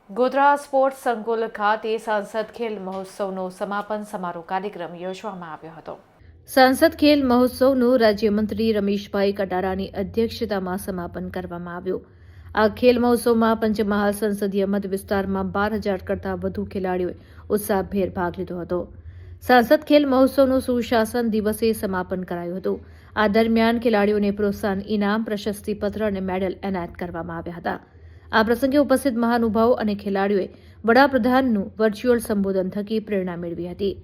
Godhra sports સંકુલ ખાતે સાંસદ ખેલ મહોત્સવનો સમાપન સમારોહ કાર્યક્રમ યોજવામાં આવ્યો હતો. સાંસદ ખેલ મહોત્સવનું રાજ્યમંત્રી રમેશભાઈ કટારાની અધ્યક્ષતામાં સમાપન કરવામાં આવ્યું. આ ખેલ મહોત્સવમાં પંચમહાલ સંસદીય મત વિસ્તારમાં 12,000 કરતાં વધુ ખેલાડીઓએ ઉત્સાહભેર ભાગ લીધો હતો. સાંસદ ખેલ મહોત્સવનું સુશાસન દિવસે સમાપન કરાયું હતું. આ દરમિયાન ખેલાડીઓને પ્રોત્સાહન ઇનામ, પ્રશસ્તિપત્ર અને મેડલ એનાયત કરવામાં આવ્યા હતા. આ પ્રસંગે ઉપસ્થિત મહાનુભાવો અને ખેલાડીઓએ વડાપ્રધાનનું વર્ચ્યુઅલ સંબોધન થકી પ્રેરણા મેળવી હતી.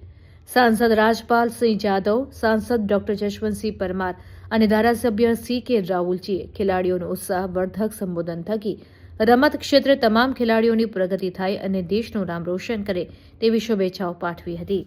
સાંસદ રાજપાલસિંહ જાદવ, સાંસદ ડોક્ટર જશવંતસિંહ પરમાર અને ધારાસભ્ય CK રાહુલજીએ ખેલાડીઓનો ઉત્સાહવર્ધક સંબોધન થકી રમત ક્ષેત્રે તમામ ખેલાડીઓની પ્રગતિ થાય અને દેશનું નામ રોશન કરે તેવી શુભેચ્છાઓ પાઠવી હતી.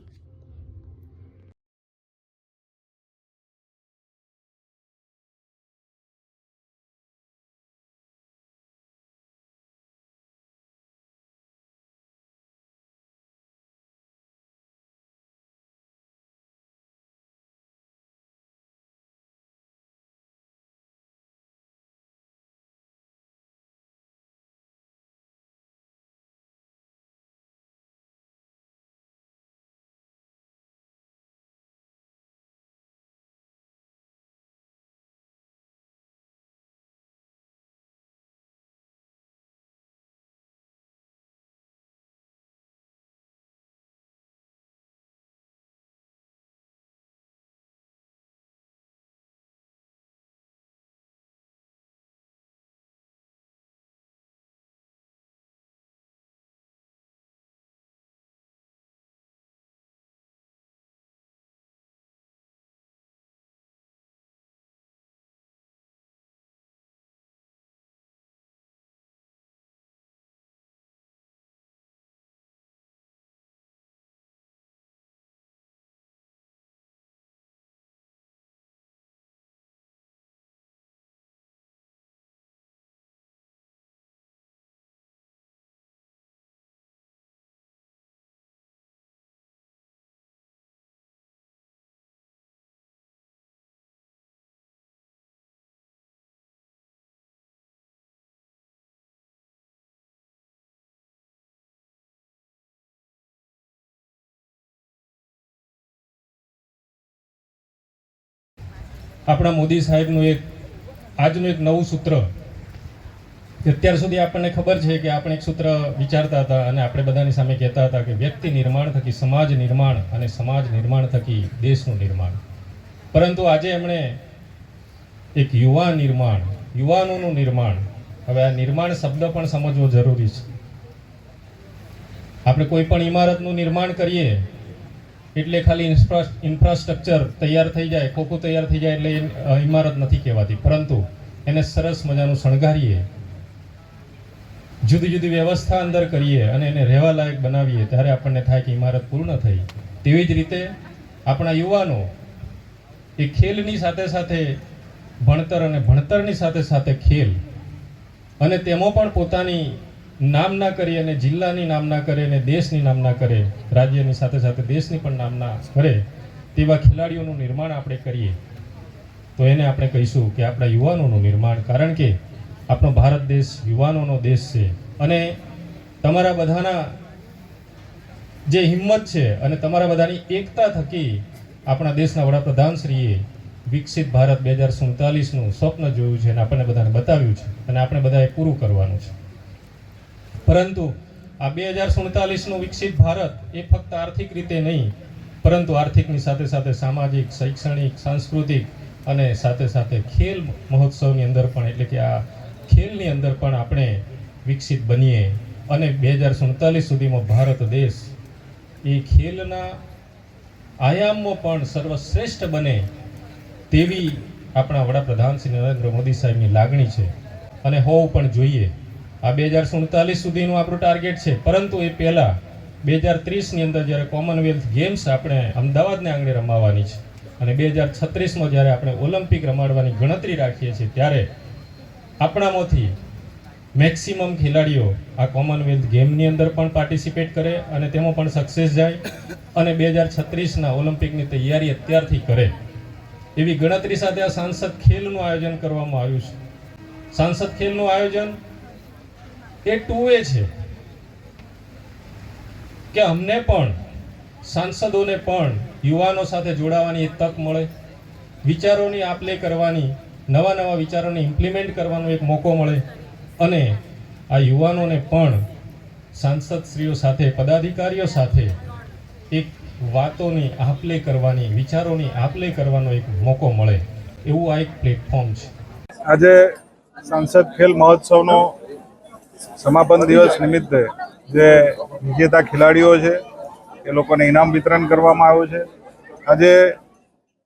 આપણા મોદી સાહેબનું આજનું એક નવું સૂત્ર, અત્યાર સુધી આપણને ખબર છે કે આપણે એક સૂત્ર વિચારતા હતા અને આપણે બધાની સામે કહેતા હતા કે વ્યક્તિ નિર્માણ થકી સમાજ નિર્માણ અને સમાજ નિર્માણ થકી દેશનું નિર્માણ. પરંતુ આજે એમણે એક યુવા નિર્માણ, યુવાનોનું નિર્માણ. હવે આ નિર્માણ શબ્દ પણ સમજવો જરૂરી છે. આપણે કોઈ પણ ઇમારતનું નિર્માણ કરીએ એટલે ખાલી ઇન્ફ્રાસ્ટ્રક્ચર તૈયાર થઈ જાય, ખોખું તૈયાર થઈ જાય એટલે ઇમારત નથી કહેવાતી, પરંતુ એને સરસ મજાનું શણગારીએ, જુદી જુદી વ્યવસ્થા અંદર કરીએ અને એને રહેવા લાયક બનાવીએ ત્યારે આપણને થાય કે ઇમારત પૂર્ણ થઈ. તેવી જ રીતે આપણા યુવાનો એ ખેલની સાથે સાથે ભણતર અને ભણતરની સાથે સાથે ખેલ અને તેમાં પણ પોતાની નામના કરી અને જિલ્લાની નામના કરે અને દેશની નામના કરે, રાજ્યની સાથે સાથે દેશની પણ નામના કરે તેવા ખેલાડીઓનું નિર્માણ આપણે કરીએ તો એને આપણે કહીશું કે આપણા યુવાનોનું નિર્માણ. કારણ કે આપણો ભારત દેશ યુવાનોનો દેશ છે અને તમારા બધાના જે હિંમત છે અને તમારા બધાની એકતા થકી આપણા દેશના વડાપ્રધાનશ્રીએ વિકસિત ભારત 2047નું સ્વપ્ન જોયું છે અને આપણને બધાને બતાવ્યું છે અને આપણે બધાએ પૂરું કરવાનું છે. પરંતુ આ 2047નું વિકસિત ભારત એ ફક્ત આર્થિક રીતે નહીં, પરંતુ આર્થિકની સાથે સાથે સામાજિક, શૈક્ષણિક, સાંસ્કૃતિક અને સાથે સાથે ખેલ મહોત્સવની અંદર પણ, એટલે કે આ ખેલની અંદર પણ આપણે વિકસિત બનીએ અને 2047 સુધીમાં ભારત દેશ એ ખેલના આયામમાં પણ સર્વશ્રેષ્ઠ બને તેવી આપણા વડાપ્રધાન શ્રી નરેન્દ્ર મોદી સાહેબની લાગણી છે અને હોવું પણ જોઈએ. આ 2047 સુધીનું આપણું ટાર્ગેટ છે, પરંતુ એ પહેલાં 2030ની અંદર જ્યારે કોમનવેલ્થ ગેમ્સ આપણે અમદાવાદને આંગણે રમાવાની છે અને 2036માં જ્યારે આપણે ઓલિમ્પિક રમાડવાની ગણતરી રાખીએ છીએ ત્યારે આપણામાંથી મેક્સિમમ ખેલાડીઓ આ કોમનવેલ્થ ગેમની અંદર પણ પાર્ટિસિપેટ કરે અને તેમાં પણ સક્સેસ જાય અને 2036ના ઓલિમ્પિકની તૈયારી અત્યારથી કરે એવી ગણતરી સાથે આ સાંસદ ખેલનું આયોજન કરવામાં આવ્યું છે. સાંસદ ખેલનું આયોજન એ 2 વે છે. કે અમને પણ સાંસદોને પણ યુવાનો સાથે જોડાવાની એક તક મળે, વિચારોની આપ-લે કરવાની, નવા નવા વિચારોને ઇમ્પ્લિમેન્ટ કરવાનો એક મોકો મળે અને આ યુવાનોને પણ સાંસદશ્રીઓ સાથે, પદાધિકારીઓ સાથે એક વાતોની આપ-લે કરવાની, વિચારોની આપ-લે કરવાનો એક મોકો મળે, એવું આ એક પ્લેટફોર્મ છે. આજે સાંસદ ખેલ મહોત્સવનો સમાપન દિવસ નિમિત્તે જે વિજેતા ખેલાડીઓ છે એ લોકોને ઇનામ વિતરણ કરવામાં આવ્યું છે. આજે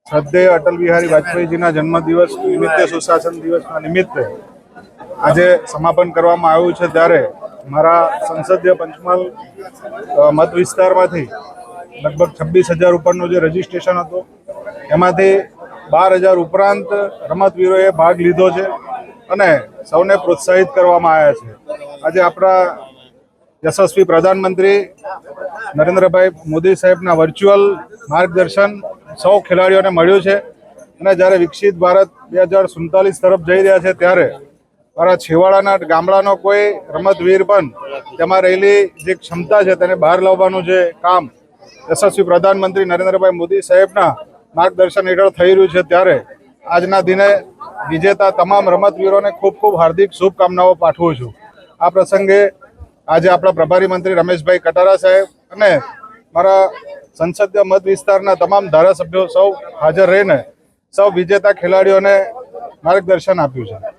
શ્રદ્ધેય અટલ બિહારી વાજપેયીજીના જન્મદિવસ નિમિત્તે, સુશાસન દિવસના નિમિત્તે આજે સમાપન કરવામાં આવ્યું છે. ત્યારે મારા સંસદીય પંચમહાલ મત વિસ્તારમાંથી લગભગ 26,000 ઉપરનું જે રજીસ્ટ્રેશન હતું એમાંથી 12,000 ઉપરાંત રમતવીરોએ ભાગ લીધો છે અને સૌને પ્રોત્સાહિત કરવામાં આવ્યા છે. આજે આપણા યશસ્વી પ્રધાનમંત્રી નરેન્દ્રભાઈ મોદી સાહેબના વર્ચ્યુઅલ માર્ગદર્શન સૌ ખેલાડીઓને મળ્યું છે અને જ્યારે વિકસિત ભારત 2047 તરફ જઈ રહ્યા છે ત્યારે મારા છેવાડાના ગામડાનો કોઈ રમતવીર પણ તેમાં રહેલી જે ક્ષમતા છે તેને બહાર લાવવાનું જે કામ યશસ્વી પ્રધાનમંત્રી નરેન્દ્રભાઈ મોદી સાહેબના માર્ગદર્શન હેઠળ થઈ રહ્યું છે. ત્યારે આજના દિને વિજેતા તમામ રમતવીરોને ખૂબ ખૂબ હાર્દિક શુભકામનાઓ પાઠવું છું. આ પ્રસંગે આજે આપણા પ્રભારી મંત્રી રમેશભાઈ કટારા સાહેબ અને મારા સંસદીય મત વિસ્તારના તમામ ધારાસભ્યો સૌ હાજર રહીને સૌ વિજેતા ખેલાડીઓને માર્ગદર્શન આપ્યું છે.